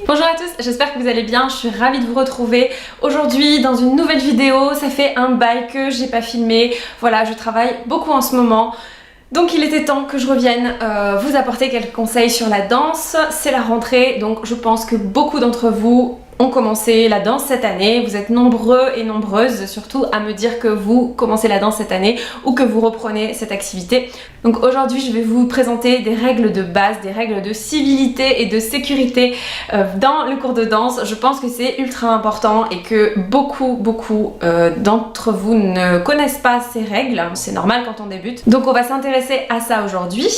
Bonjour à tous, j'espère que vous allez bien, je suis ravie de vous retrouver aujourd'hui dans une nouvelle vidéo. Ça fait un bail que j'ai pas filmé, voilà, je travaille beaucoup en ce moment. Donc il était temps que je revienne vous apporter quelques conseils sur la danse. C'est la rentrée, donc je pense que beaucoup d'entre vous ont commencé la danse cette année. Vous êtes nombreux et nombreuses surtout à me dire que vous commencez la danse cette année ou que vous reprenez cette activité. Donc aujourd'hui je vais vous présenter des règles de base, des règles de civilité et de sécurité dans le cours de danse. Je pense que c'est ultra important et que beaucoup d'entre vous ne connaissent pas ces règles. C'est normal quand on débute. Donc on va s'intéresser à ça aujourd'hui.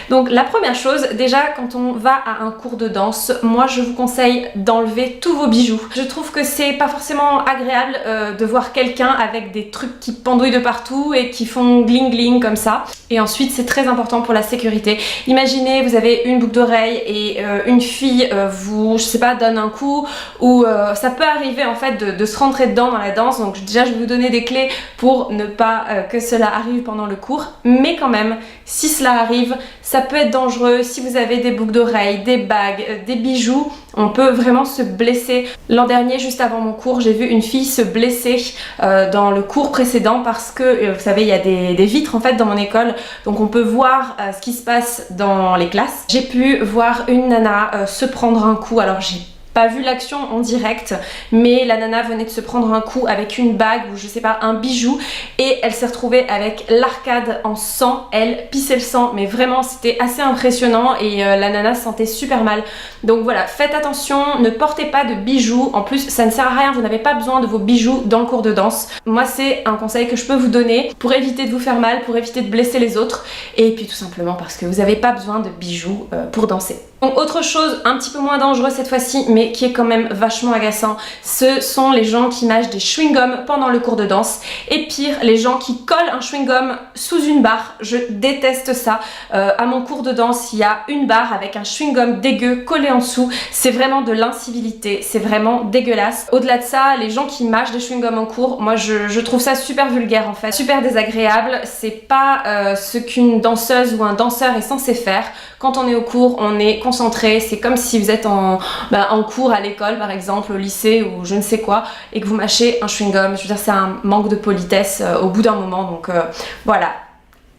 Donc la première chose, déjà quand on va à un cours de danse, moi je vous conseille d'enlever tous vos bijoux. Je trouve que c'est pas forcément agréable de voir quelqu'un avec des trucs qui pendouillent de partout et qui font gling gling comme ça. Et ensuite c'est très important pour la sécurité. Imaginez vous avez une boucle d'oreille et une fille vous, je sais pas, donne un coup ou ça peut arriver en fait de se rentrer dedans dans la danse. Donc déjà je vais vous donner des clés pour ne pas que cela arrive pendant le cours. Mais quand même, si cela arrive, ça peut être dangereux. Si vous avez des boucles d'oreilles, des bagues, des bijoux, on peut vraiment se blesser. L'an dernier, juste avant mon cours, j'ai vu une fille se blesser dans le cours précédent parce que, vous savez, il y a des vitres en fait dans mon école, donc on peut voir ce qui se passe dans les classes. J'ai pu voir une nana se prendre un coup, alors j'ai pas vu l'action en direct, mais la nana venait de se prendre un coup avec une bague ou je sais pas, un bijou, et elle s'est retrouvée avec l'arcade en sang. Elle pissait le sang, mais vraiment c'était assez impressionnant et la nana se sentait super mal. Donc voilà, faites attention, ne portez pas de bijoux. En plus ça ne sert à rien, vous n'avez pas besoin de vos bijoux dans le cours de danse. Moi c'est un conseil que je peux vous donner pour éviter de vous faire mal, pour éviter de blesser les autres, et puis tout simplement parce que vous n'avez pas besoin de bijoux pour danser. Donc autre chose un petit peu moins dangereux cette fois-ci, mais qui est quand même vachement agaçant, ce sont les gens qui mâchent des chewing-gums pendant le cours de danse. Et pire, les gens qui collent un chewing-gum sous une barre. Je déteste ça. À mon cours de danse, il y a une barre avec un chewing-gum dégueu collé en dessous. C'est vraiment de l'incivilité, c'est vraiment dégueulasse. Au-delà de ça, les gens qui mâchent des chewing-gums en cours, moi je trouve ça super vulgaire en fait, super désagréable. C'est pas ce qu'une danseuse ou un danseur est censé faire. Quand on est au cours, on est concentré. C'est comme si vous êtes en cours à l'école par exemple, au lycée ou je ne sais quoi, et que vous mâchez un chewing-gum. Je veux dire, c'est un manque de politesse au bout d'un moment. Donc voilà.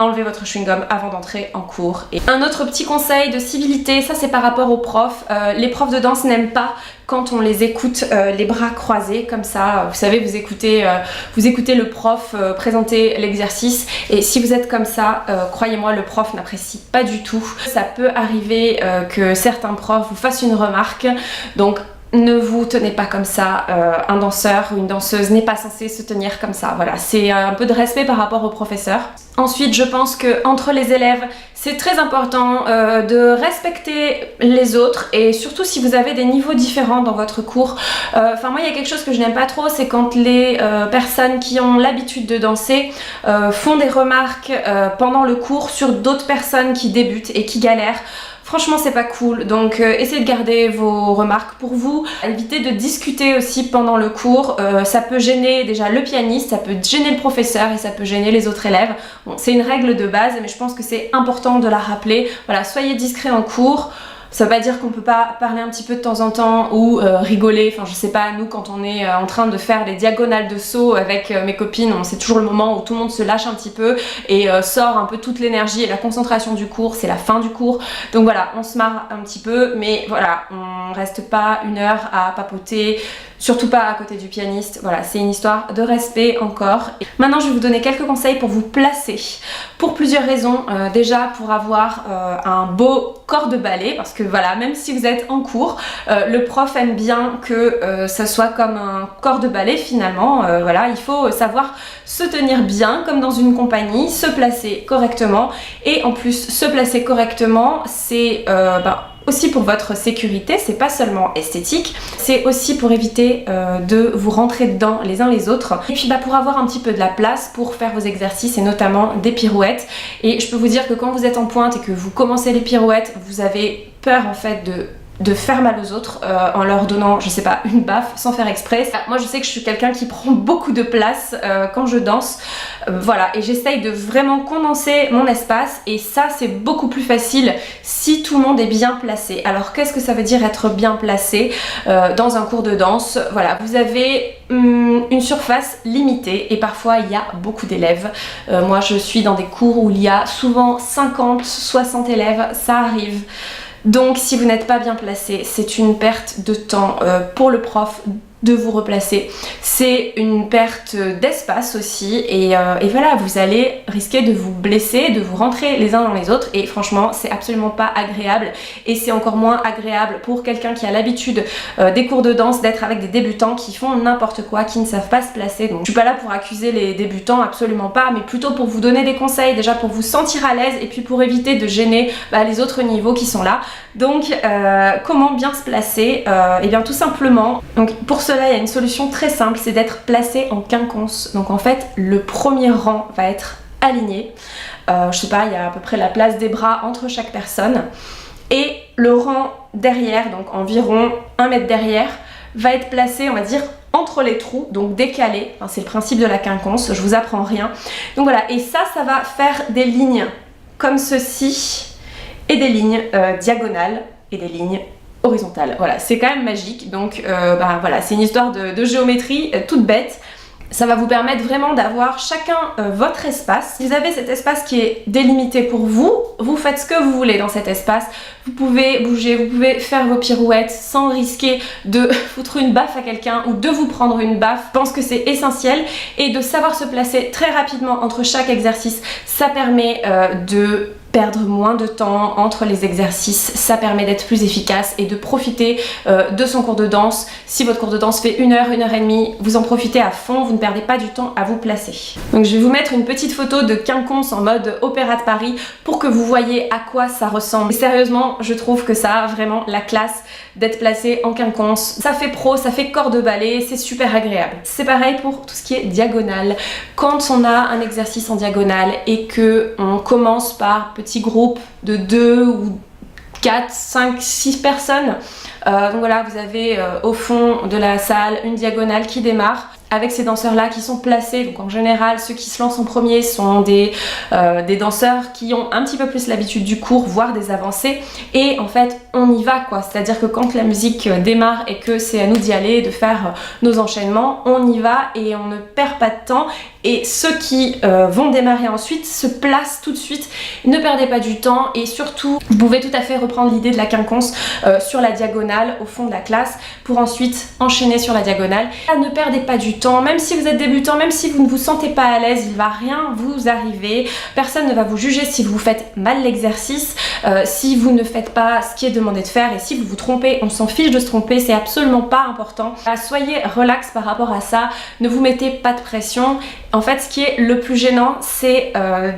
Enlevez votre chewing-gum avant d'entrer en cours. Et un autre petit conseil de civilité, ça c'est par rapport aux profs. Les profs de danse n'aiment pas quand on les écoute les bras croisés comme ça. Vous savez, vous écoutez le prof présenter l'exercice, et si vous êtes comme ça, croyez-moi, le prof n'apprécie pas du tout. Ça peut arriver que certains profs vous fassent une remarque, donc ne vous tenez pas comme ça. Un danseur ou une danseuse n'est pas censé se tenir comme ça. Voilà, c'est un peu de respect par rapport au professeur. Ensuite, je pense que entre les élèves, c'est très important de respecter les autres, et surtout si vous avez des niveaux différents dans votre cours. Enfin moi, il y a quelque chose que je n'aime pas trop, c'est quand les personnes qui ont l'habitude de danser font des remarques pendant le cours sur d'autres personnes qui débutent et qui galèrent. Franchement c'est pas cool, donc essayez de garder vos remarques pour vous. Évitez de discuter aussi pendant le cours, ça peut gêner déjà le pianiste, ça peut gêner le professeur et ça peut gêner les autres élèves. Bon, c'est une règle de base, mais je pense que c'est important de la rappeler. Voilà, soyez discret en cours. Ça veut pas dire qu'on peut pas parler un petit peu de temps en temps ou rigoler. Enfin je sais pas, nous quand on est en train de faire les diagonales de saut avec mes copines, c'est toujours le moment où tout le monde se lâche un petit peu et sort un peu toute l'énergie et la concentration du cours. C'est la fin du cours, donc voilà, on se marre un petit peu, mais voilà, on reste pas une heure à papoter, surtout pas à côté du pianiste. Voilà, c'est une histoire de respect encore. Et maintenant je vais vous donner quelques conseils pour vous placer, pour plusieurs raisons. Déjà pour avoir un beau corps de ballet, parce que voilà, même si vous êtes en cours, le prof aime bien que ça soit comme un corps de ballet finalement. Voilà, il faut savoir se tenir bien comme dans une compagnie, se placer correctement, et en plus se placer correctement, c'est aussi pour votre sécurité, c'est pas seulement esthétique, c'est aussi pour éviter de vous rentrer dedans les uns les autres, et puis pour avoir un petit peu de la place pour faire vos exercices et notamment des pirouettes. Et je peux vous dire que quand vous êtes en pointe et que vous commencez les pirouettes, vous avez peur en fait de de faire mal aux autres en leur donnant, je sais pas, une baffe sans faire exprès. Moi je sais que je suis quelqu'un qui prend beaucoup de place quand je danse, voilà, et j'essaye de vraiment condenser mon espace, et ça c'est beaucoup plus facile si tout le monde est bien placé. Alors qu'est-ce que ça veut dire être bien placé dans un cours de danse? Voilà, vous avez une surface limitée et parfois il y a beaucoup d'élèves. Moi je suis dans des cours où il y a souvent 50, 60 élèves, ça arrive. Donc si vous n'êtes pas bien placé, c'est une perte de temps pour le prof de vous replacer. C'est une perte d'espace aussi, et voilà, vous allez risquer de vous blesser, de vous rentrer les uns dans les autres, et franchement c'est absolument pas agréable, et c'est encore moins agréable pour quelqu'un qui a l'habitude des cours de danse d'être avec des débutants qui font n'importe quoi, qui ne savent pas se placer. Donc je suis pas là pour accuser les débutants, absolument pas, mais plutôt pour vous donner des conseils, déjà pour vous sentir à l'aise et puis pour éviter de gêner les autres niveaux qui sont là. Donc comment bien se placer? Et bien tout simplement, donc pour cela il y a une solution très simple, c'est d'être placé en quinconce. Donc en fait le premier rang va être aligné, je sais pas, il y a à peu près la place des bras entre chaque personne, et le rang derrière, donc environ 1 mètre derrière, va être placé, on va dire, entre les trous, donc décalé. Enfin, c'est le principe de la quinconce, je vous apprends rien. Donc voilà, et ça va faire des lignes comme ceci, et des lignes diagonales et des lignes horizontales. Voilà, c'est quand même magique. Donc voilà, c'est une histoire de géométrie toute bête. Ça va vous permettre vraiment d'avoir chacun votre espace. Vous avez cet espace qui est délimité pour vous, vous faites ce que vous voulez dans cet espace. Vous pouvez bouger, vous pouvez faire vos pirouettes sans risquer de foutre une baffe à quelqu'un ou de vous prendre une baffe. Je pense que c'est essentiel, et de savoir se placer très rapidement entre chaque exercice, ça permet de perdre moins de temps entre les exercices, ça permet d'être plus efficace et de profiter de son cours de danse. Si votre cours de danse fait 1 heure, 1 heure et demie, vous en profitez à fond, vous ne perdez pas du temps à vous placer. Donc je vais vous mettre une petite photo de quinconce en mode Opéra de Paris pour que vous voyez à quoi ça ressemble. Et sérieusement, je trouve que ça a vraiment la classe d'être placé en quinconce. Ça fait pro, ça fait corps de ballet, c'est super agréable. C'est pareil pour tout ce qui est diagonale. Quand on a un exercice en diagonale et que on commence par petit groupe de 2 ou 4, 5, 6 personnes, donc voilà, vous avez au fond de la salle une diagonale qui démarre avec ces danseurs là qui sont placés. Donc en général ceux qui se lancent en premier sont des danseurs qui ont un petit peu plus l'habitude du cours, voire des avancées, et en fait on y va quoi, c'est à dire que quand la musique démarre et que c'est à nous d'y aller, de faire nos enchaînements, on y va et on ne perd pas de temps. Et ceux qui vont démarrer ensuite se placent tout de suite, ne perdez pas du temps, et surtout vous pouvez tout à fait reprendre l'idée de la quinconce sur la diagonale au fond de la classe pour ensuite enchaîner sur la diagonale. Ne perdez pas du temps, même si vous êtes débutant, même si vous ne vous sentez pas à l'aise, il va rien vous arriver, personne ne va vous juger si vous faites mal l'exercice, si vous ne faites pas ce qui est demandé de faire, et si vous vous trompez, on s'en fiche de se tromper, c'est absolument pas important. Soyez relax par rapport à ça, ne vous mettez pas de pression. En fait, ce qui est le plus gênant, c'est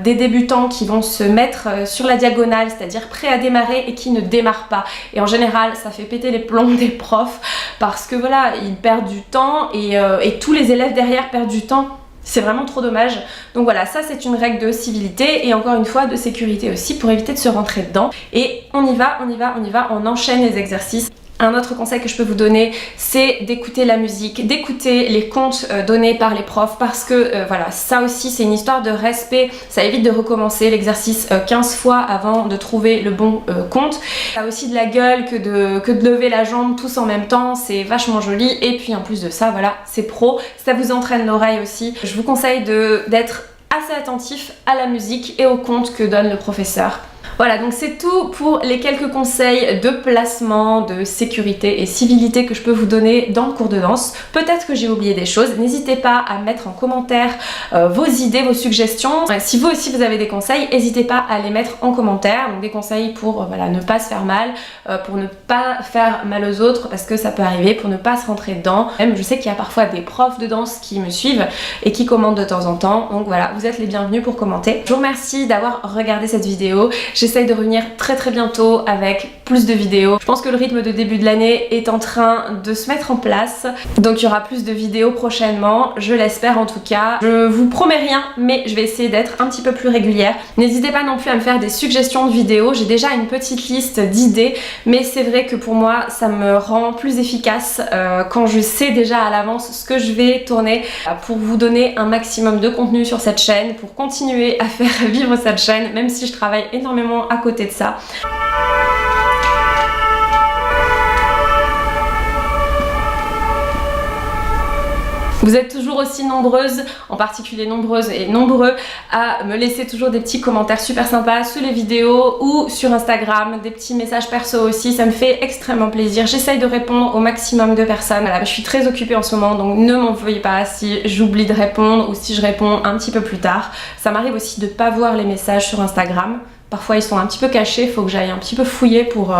des débutants qui vont se mettre sur la diagonale, c'est-à-dire prêts à démarrer et qui ne démarrent pas. Et en général, ça fait péter les plombs des profs parce que voilà, ils perdent du temps et tous les élèves derrière perdent du temps. C'est vraiment trop dommage. Donc voilà, ça c'est une règle de civilité et encore une fois de sécurité aussi pour éviter de se rentrer dedans. Et on y va, on y va, on y va, on enchaîne les exercices. Un autre conseil que je peux vous donner, c'est d'écouter la musique, d'écouter les comptes donnés par les profs, parce que voilà, ça aussi c'est une histoire de respect, ça évite de recommencer l'exercice 15 fois avant de trouver le bon compte. Ça a aussi de la gueule que de lever la jambe tous en même temps, c'est vachement joli, et puis en plus de ça, voilà, c'est pro, ça vous entraîne l'oreille aussi. Je vous conseille d'être assez attentif à la musique et aux comptes que donne le professeur. Voilà, donc c'est tout pour les quelques conseils de placement, de sécurité et civilité que je peux vous donner dans le cours de danse. Peut-être que j'ai oublié des choses, n'hésitez pas à mettre en commentaire vos idées, vos suggestions. Si vous aussi vous avez des conseils, n'hésitez pas à les mettre en commentaire. Donc des conseils pour voilà, ne pas se faire mal, pour ne pas faire mal aux autres, parce que ça peut arriver, pour ne pas se rentrer dedans. Même je sais qu'il y a parfois des profs de danse qui me suivent et qui commentent de temps en temps. Donc voilà, vous êtes les bienvenus pour commenter. Je vous remercie d'avoir regardé cette vidéo. J'essaye de revenir très bientôt avec plus de vidéos. Je pense que le rythme de début de l'année est en train de se mettre en place, donc il y aura plus de vidéos prochainement, je l'espère en tout cas. Je vous promets rien, mais je vais essayer d'être un petit peu plus régulière. N'hésitez pas non plus à me faire des suggestions de vidéos, j'ai déjà une petite liste d'idées, mais c'est vrai que pour moi ça me rend plus efficace quand je sais déjà à l'avance ce que je vais tourner pour vous donner un maximum de contenu sur cette chaîne, pour continuer à faire vivre cette chaîne, même si je travaille énormément à côté de ça. Vous êtes toujours aussi nombreuses, en particulier nombreuses et nombreux, à me laisser toujours des petits commentaires super sympas sous les vidéos ou sur Instagram, des petits messages perso aussi, ça me fait extrêmement plaisir. J'essaye de répondre au maximum de personnes. Voilà, je suis très occupée en ce moment, donc ne m'en veuillez pas si j'oublie de répondre ou si je réponds un petit peu plus tard. Ça m'arrive aussi de ne pas voir les messages sur Instagram. Parfois ils sont un petit peu cachés, il faut que j'aille un petit peu fouiller pour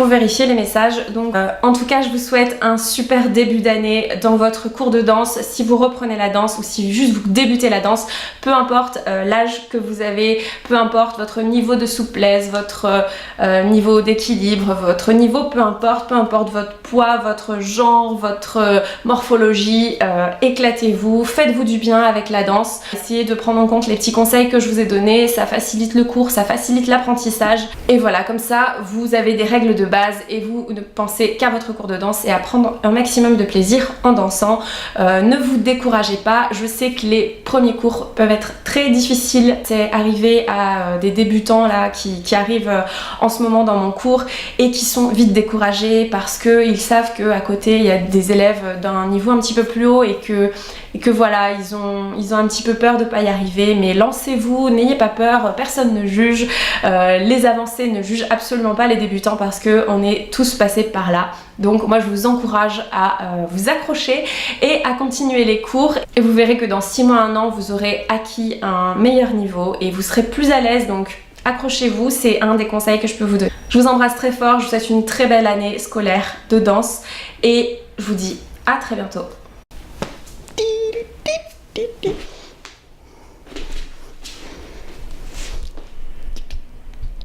vérifier les messages. Donc en tout cas je vous souhaite un super début d'année dans votre cours de danse. Si vous reprenez la danse ou si juste vous débutez la danse, peu importe l'âge que vous avez, peu importe votre niveau de souplesse, votre niveau d'équilibre, votre niveau, peu importe votre poids, votre genre, votre morphologie, éclatez-vous, faites-vous du bien avec la danse. Essayez de prendre en compte les petits conseils que je vous ai donnés, ça facilite le cours, ça facilite l'apprentissage et voilà, comme ça vous avez des règles de base et vous ne pensez qu'à votre cours de danse et à prendre un maximum de plaisir en dansant. Ne vous découragez pas, je sais que les premiers cours peuvent être très difficiles, c'est arrivé à des débutants là qui arrivent en ce moment dans mon cours et qui sont vite découragés parce qu'ils savent qu'à côté il y a des élèves d'un niveau un petit peu plus haut et que voilà, ils ont un petit peu peur de pas y arriver, mais lancez-vous, n'ayez pas peur, personne ne juge, les avancées ne jugent absolument pas les débutants parce qu'on est tous passés par là. Donc moi je vous encourage à vous accrocher et à continuer les cours et vous verrez que dans 6 mois, 1 an, vous aurez acquis un meilleur niveau et vous serez plus à l'aise, donc accrochez-vous, c'est un des conseils que je peux vous donner. Je vous embrasse très fort, je vous souhaite une très belle année scolaire de danse et je vous dis à très bientôt.